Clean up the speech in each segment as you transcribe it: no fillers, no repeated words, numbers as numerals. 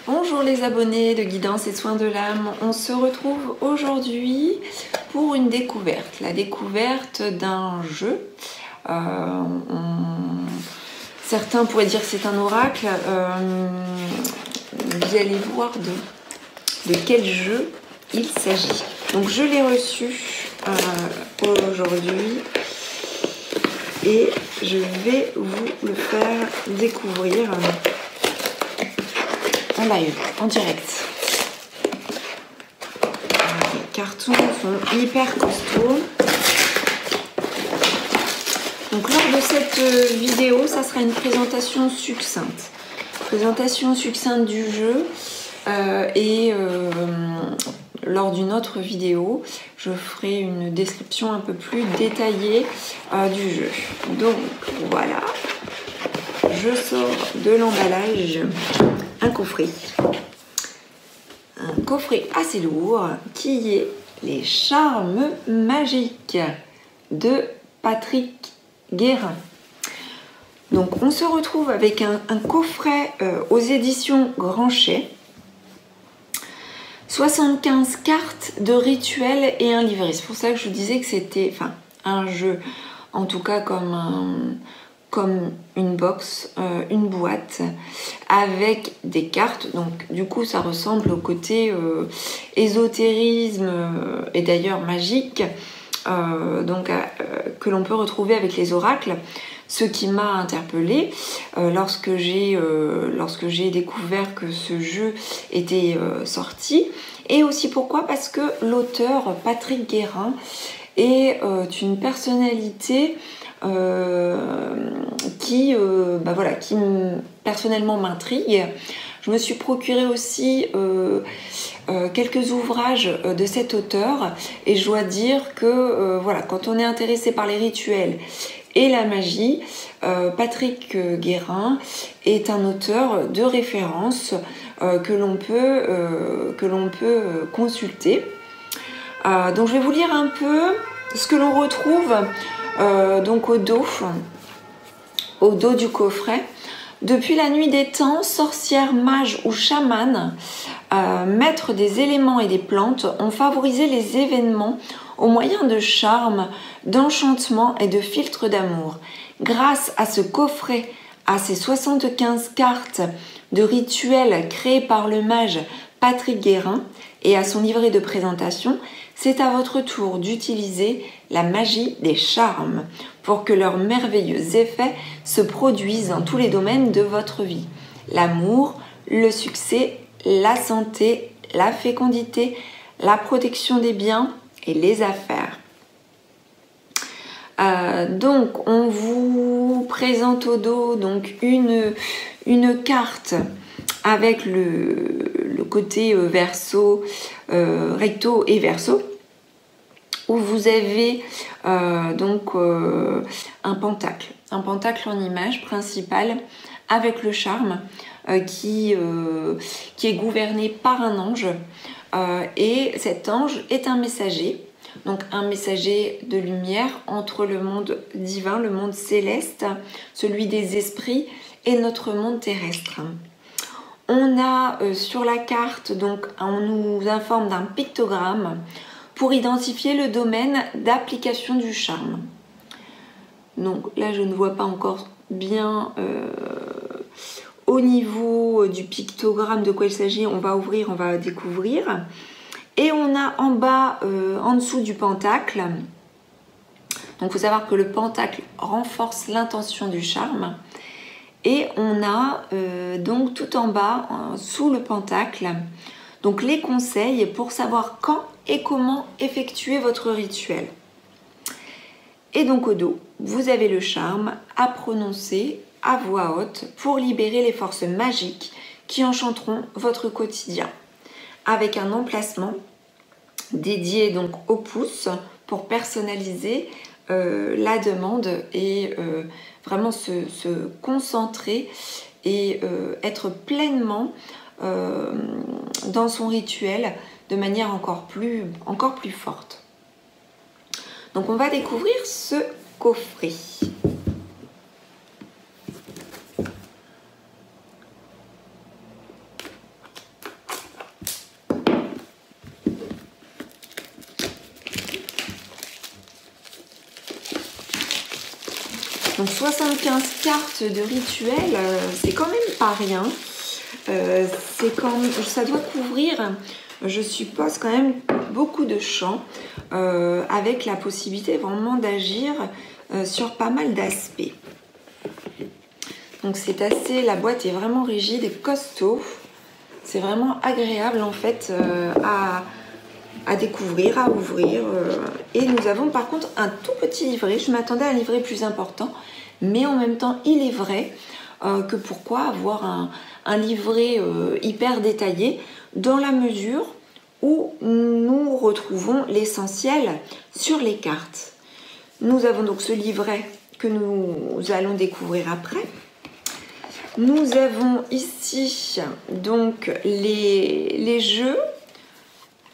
Bonjour les abonnés de Guidance et Soins de l'âme, on se retrouve aujourd'hui pour une découverte, la découverte d'un jeu. Certains pourraient dire que c'est un oracle, vous allez voir de quel jeu il s'agit. Donc je l'ai reçu aujourd'hui et je vais vous le faire découvrir en live, en direct. Les cartons sont hyper costauds. Donc lors de cette vidéo, ça sera une présentation succincte. Présentation succincte du jeu lors d'une autre vidéo, je ferai une description un peu plus détaillée du jeu. Donc voilà, je sors de l'emballage un coffret assez lourd qui est Les Charmes Magiques de Patrick Guérin. Donc on se retrouve avec un coffret aux éditions Granchet, 75 cartes de rituels et un livret. C'est pour ça que je vous disais que c'était un jeu, en tout cas comme une box, une boîte avec des cartes. Donc du coup ça ressemble au côté ésotérisme et d'ailleurs magique que l'on peut retrouver avec les oracles. Ce qui m'a interpellée lorsque j'ai découvert que ce jeu était sorti. Et aussi pourquoi? Parce que l'auteur Patrick Guérin est une personnalité qui personnellement m'intrigue. Je me suis procuré aussi quelques ouvrages de cet auteur et je dois dire que quand on est intéressé par les rituels et la magie, Patrick Guérin est un auteur de référence que l'on peut consulter. Donc je vais vous lire un peu ce que l'on retrouve donc au dos du coffret. Depuis la nuit des temps, sorcières, mages ou chamanes, maîtres des éléments et des plantes, ont favorisé les événements au moyen de charmes, d'enchantements et de filtres d'amour. Grâce à ce coffret, à ces 75 cartes de rituels créés par le mage Patrick Guérin et à son livret de présentation, c'est à votre tour d'utiliser la magie des charmes pour que leurs merveilleux effets se produisent dans tous les domaines de votre vie. L'amour, le succès, la santé, la fécondité, la protection des biens et les affaires. Donc on vous présente au dos donc une carte avec le côté verso, recto et verso, où vous avez un pentacle en image principale avec le charme qui est gouverné par un ange et cet ange est un messager. Donc un messager de lumière entre le monde divin, le monde céleste, celui des esprits et notre monde terrestre. On a sur la carte, donc on nous informe d'un pictogramme pour identifier le domaine d'application du charme. Donc là je ne vois pas encore bien au niveau du pictogramme de quoi il s'agit. On va ouvrir, on va découvrir. Et on a en bas, en dessous du pentacle, donc il faut savoir que le pentacle renforce l'intention du charme. Et on a donc tout en bas, sous le pentacle, donc les conseils pour savoir quand et comment effectuer votre rituel. Et donc au dos, vous avez le charme à prononcer à voix haute pour libérer les forces magiques qui enchanteront votre quotidien, avec un emplacement dédié donc au pouce pour personnaliser la demande et vraiment se concentrer et être pleinement dans son rituel de manière encore plus forte. Donc on va découvrir ce coffret. Donc 75 cartes de rituel, c'est quand même pas rien. Ça doit couvrir, je suppose, quand même beaucoup de champs, avec la possibilité vraiment d'agir sur pas mal d'aspects. Donc c'est assez, la boîte est vraiment rigide et costaud. C'est vraiment agréable en fait à découvrir, à ouvrir. Et nous avons par contre un tout petit livret. Je m'attendais à un livret plus important, mais en même temps il est vrai que pourquoi avoir un livret hyper détaillé dans la mesure où nous retrouvons l'essentiel sur les cartes. Nous avons donc ce livret que nous allons découvrir après. Nous avons ici donc les jeux,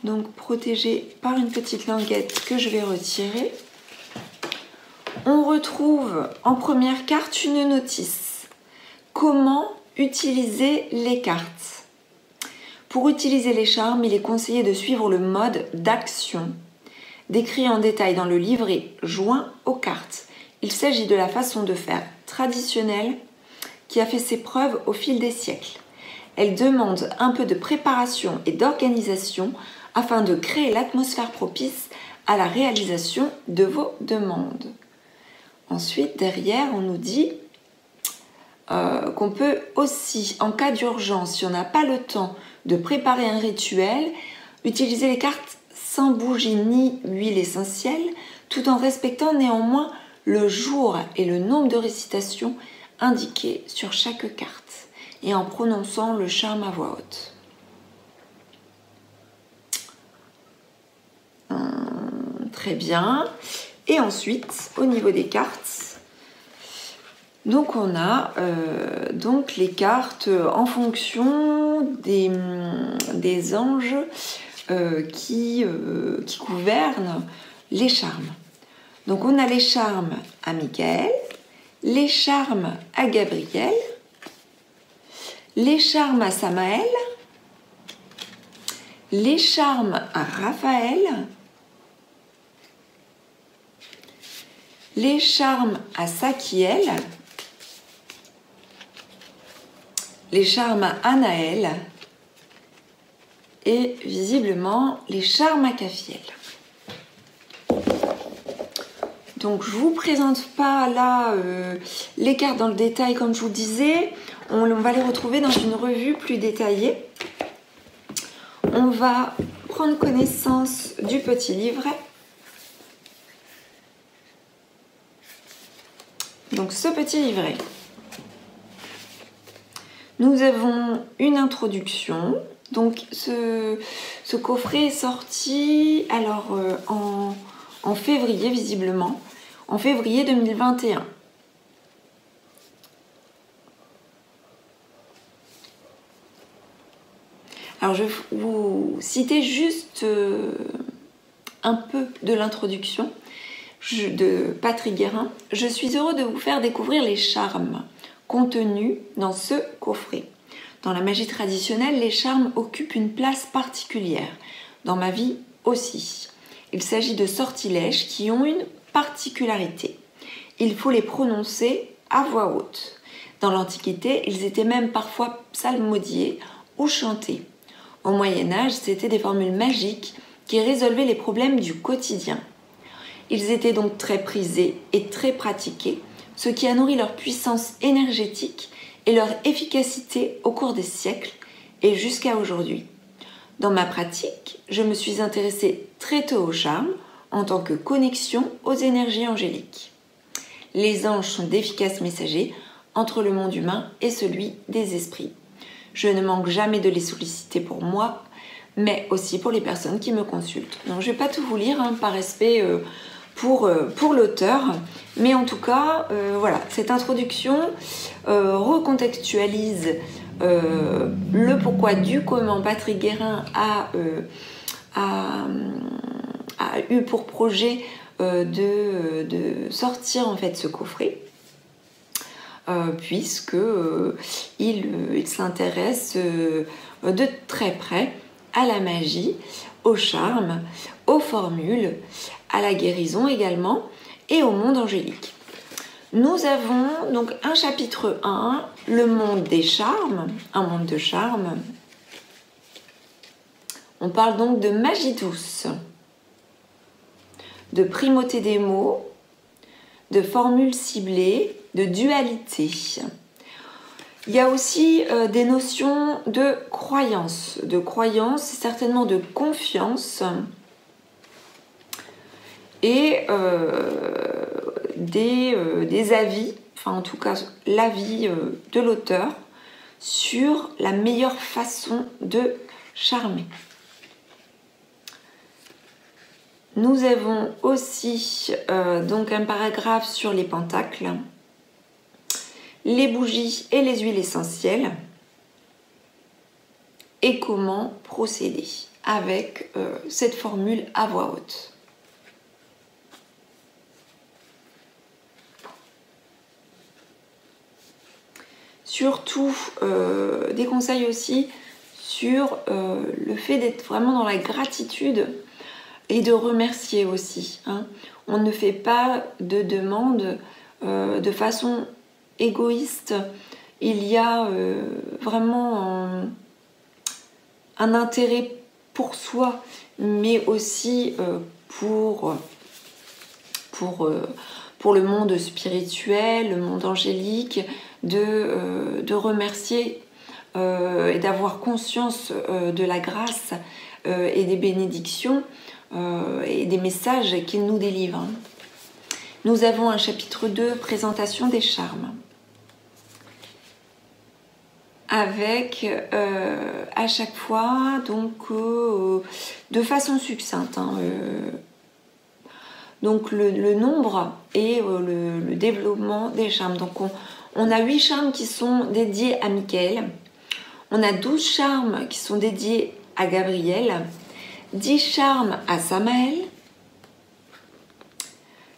donc protégés par une petite languette que je vais retirer. On retrouve en première carte une notice. Comment utiliser les cartes? Pour utiliser les charmes, il est conseillé de suivre le mode d'action décrit en détail dans le livret joint aux cartes. Il s'agit de la façon de faire traditionnelle qui a fait ses preuves au fil des siècles. Elle demande un peu de préparation et d'organisation afin de créer l'atmosphère propice à la réalisation de vos demandes. Ensuite, derrière, on nous dit qu'on peut aussi, en cas d'urgence, si on n'a pas le temps de préparer un rituel, utiliser les cartes sans bougie ni huile essentielle, tout en respectant néanmoins le jour et le nombre de récitations indiquées sur chaque carte et en prononçant le charme à voix haute. Très bien. Et ensuite, au niveau des cartes, donc on a donc les cartes en fonction des anges qui gouvernent les charmes. Donc on a les charmes à Michael, les charmes à Gabriel, les charmes à Samaël, les charmes à Raphaël, les charmes à Sakiel, les charmes à Anaël et visiblement les charmes à Cafiel. Donc je ne vous présente pas là les cartes dans le détail comme je vous disais, on va les retrouver dans une revue plus détaillée. On va prendre connaissance du petit livret. Donc ce petit livret, nous avons une introduction. Donc ce coffret est sorti alors en février visiblement, en février 2021. Alors je vais vous citer juste un peu de l'introduction de Patrick Guérin. Je suis heureux de vous faire découvrir les charmes contenus dans ce coffret. Dans la magie traditionnelle, les charmes occupent une place particulière. Dans ma vie aussi. Il s'agit de sortilèges qui ont une particularité. Il faut les prononcer à voix haute. Dans l'Antiquité, ils étaient même parfois psalmodiés ou chantés. Au Moyen-Âge, c'étaient des formules magiques qui résolvaient les problèmes du quotidien. Ils étaient donc très prisés et très pratiqués, ce qui a nourri leur puissance énergétique et leur efficacité au cours des siècles et jusqu'à aujourd'hui. Dans ma pratique, je me suis intéressée très tôt au charme en tant que connexion aux énergies angéliques. Les anges sont d'efficaces messagers entre le monde humain et celui des esprits. Je ne manque jamais de les solliciter pour moi, mais aussi pour les personnes qui me consultent. Donc je ne vais pas tout vous lire par respect pour l'auteur, mais en tout cas, voilà, cette introduction recontextualise le pourquoi du comment Patrick Guérin a eu pour projet de sortir en fait ce coffret, puisque il s'intéresse de très près à la magie, au charme, aux formules, à la guérison également et au monde angélique. Nous avons donc un chapitre 1, le monde des charmes, un monde de charme. On parle donc de magie douce, de primauté des mots, de formules ciblées, de dualité. Il y a aussi des notions de croyance, certainement de confiance et des avis, enfin en tout cas l'avis de l'auteur sur la meilleure façon de charmer. Nous avons aussi donc un paragraphe sur les pentacles, les bougies et les huiles essentielles et comment procéder avec cette formule à voix haute. Surtout, des conseils aussi sur le fait d'être vraiment dans la gratitude et de remercier aussi. Hein. On ne fait pas de demande de façon égoïste. Il y a vraiment un intérêt pour soi, mais aussi pour le monde spirituel, le monde angélique, de remercier et d'avoir conscience de la grâce et des bénédictions et des messages qu'il nous délivre. Nous avons un chapitre 2, présentation des charmes, avec à chaque fois donc de façon succincte donc le nombre et le développement des charmes. Donc on a 8 charmes qui sont dédiés à Michael, on a 12 charmes qui sont dédiés à Gabriel, 10 charmes à Samaël,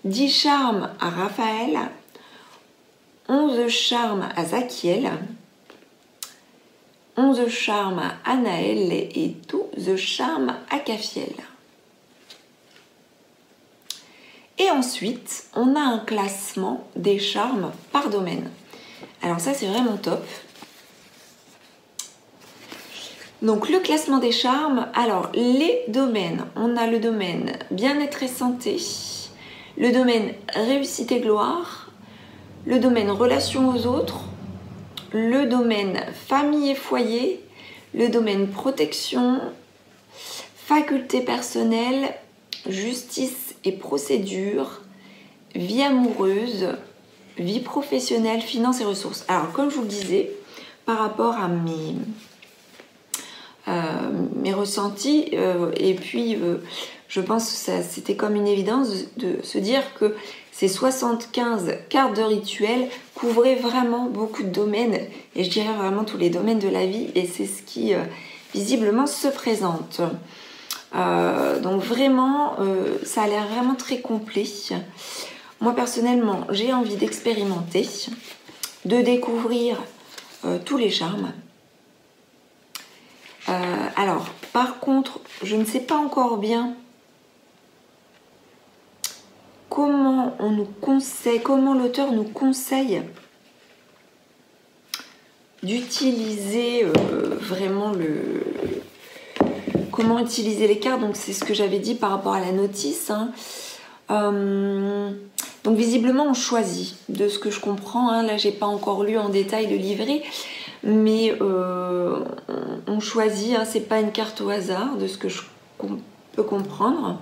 10 charmes à Raphaël, 11 charmes à Zachiel, 11 charmes à Anaël et 12 charmes à Caphiel. Et ensuite, on a un classement des charmes par domaine. Alors ça, c'est vraiment top. Donc le classement des charmes, alors les domaines, on a le domaine bien-être et santé, le domaine réussite et gloire, le domaine relation aux autres, le domaine famille et foyer, le domaine protection, faculté personnelle, justice et procédure, vie amoureuse, vie professionnelle, finances et ressources. Alors comme je vous le disais, par rapport à mes ressentis et puis je pense que c'était comme une évidence de se dire que ces 75 cartes de rituel couvraient vraiment beaucoup de domaines et je dirais vraiment tous les domaines de la vie et c'est ce qui visiblement se présente. Donc vraiment ça a l'air vraiment très complet. Moi personnellement j'ai envie d'expérimenter, de découvrir tous les charmes. Alors, par contre, je ne sais pas encore bien comment l'auteur nous conseille d'utiliser vraiment comment utiliser les cartes. Donc, c'est ce que j'avais dit par rapport à la notice. Hein. Donc, visiblement, on choisit, de ce que je comprends. Hein. Là, j'ai pas encore lu en détail le livret. Mais on choisit, hein, c'est pas une carte au hasard de ce que je peux comprendre.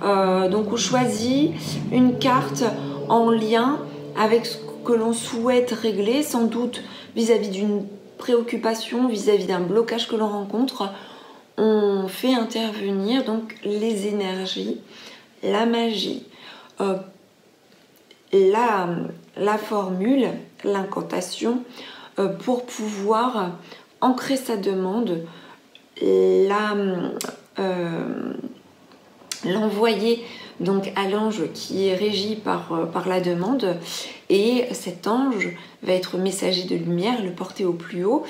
Donc on choisit une carte en lien avec ce que l'on souhaite régler, sans doute vis-à-vis d'une préoccupation, vis-à-vis d'un blocage que l'on rencontre. On fait intervenir donc les énergies, la magie, la formule, l'incantation, pour pouvoir ancrer sa demande, l'envoyer donc à l'ange qui est régi par la demande et cet ange va être messager de lumière, le porter au plus haut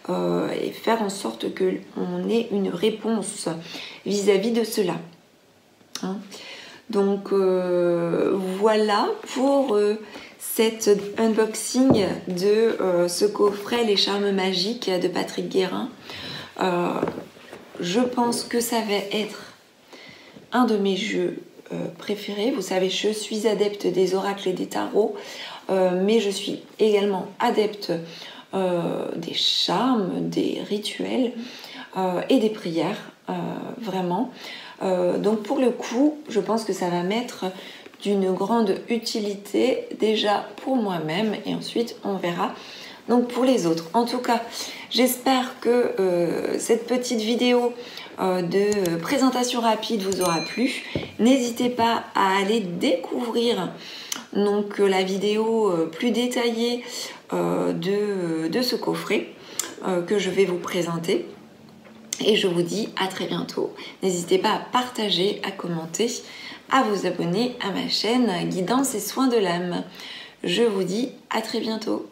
et faire en sorte qu'on ait une réponse vis-à-vis de cela. Hein. Donc voilà pour cet unboxing de ce coffret Les Charmes Magiques de Patrick Guérin. Je pense que ça va être un de mes jeux préférés. Vous savez, je suis adepte des oracles et des tarots, mais je suis également adepte des charmes, des rituels et des prières, vraiment. Donc pour le coup, je pense que ça va m'être d'une grande utilité, déjà pour moi-même, et ensuite on verra donc pour les autres. En tout cas, j'espère que cette petite vidéo de présentation rapide vous aura plu. N'hésitez pas à aller découvrir donc la vidéo plus détaillée de ce coffret que je vais vous présenter. Et je vous dis à très bientôt. N'hésitez pas à partager, à commenter, à vous abonner à ma chaîne Guidance et Soins de l'âme. Je vous dis à très bientôt.